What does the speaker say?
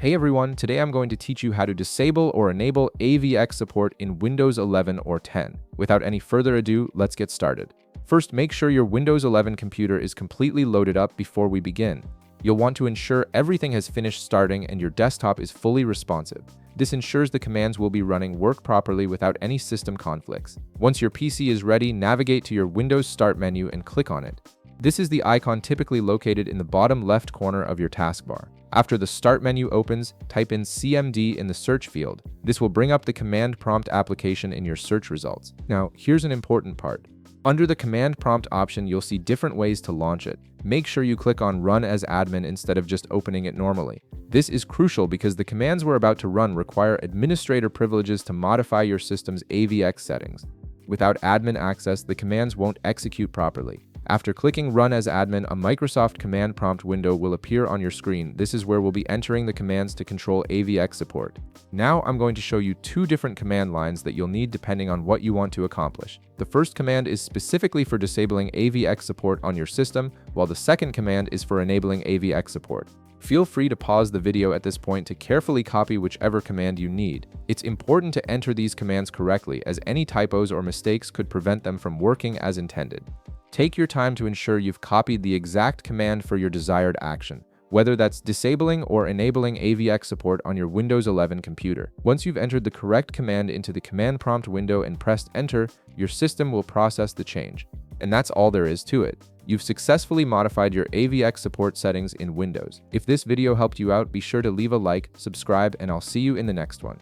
Hey everyone, today I'm going to teach you how to disable or enable AVX support in Windows 11 or 10. Without any further ado, let's get started. First, make sure your Windows 11 computer is completely loaded up before we begin. You'll want to ensure everything has finished starting and your desktop is fully responsive. This ensures the commands will work properly without any system conflicts. Once your PC is ready, navigate to your Windows Start menu and click on it. This is the icon typically located in the bottom left corner of your taskbar. After the Start menu opens, type in CMD in the search field. This will bring up the command prompt application in your search results. Now, here's an important part. Under the command prompt option, you'll see different ways to launch it. Make sure you click on Run as admin instead of just opening it normally. This is crucial because the commands we're about to run require administrator privileges to modify your system's AVX settings. Without admin access, the commands won't execute properly. After clicking Run as admin, a Microsoft command prompt window will appear on your screen. This is where we'll be entering the commands to control AVX support. Now I'm going to show you two different command lines that you'll need depending on what you want to accomplish. The first command is specifically for disabling AVX support on your system, while the second command is for enabling AVX support. Feel free to pause the video at this point to carefully copy whichever command you need. It's important to enter these commands correctly, as any typos or mistakes could prevent them from working as intended. Take your time to ensure you've copied the exact command for your desired action, whether that's disabling or enabling AVX support on your Windows 11 computer. Once you've entered the correct command into the command prompt window and pressed enter, your system will process the change. And that's all there is to it. You've successfully modified your AVX support settings in Windows. If this video helped you out, be sure to leave a like, subscribe, and I'll see you in the next one.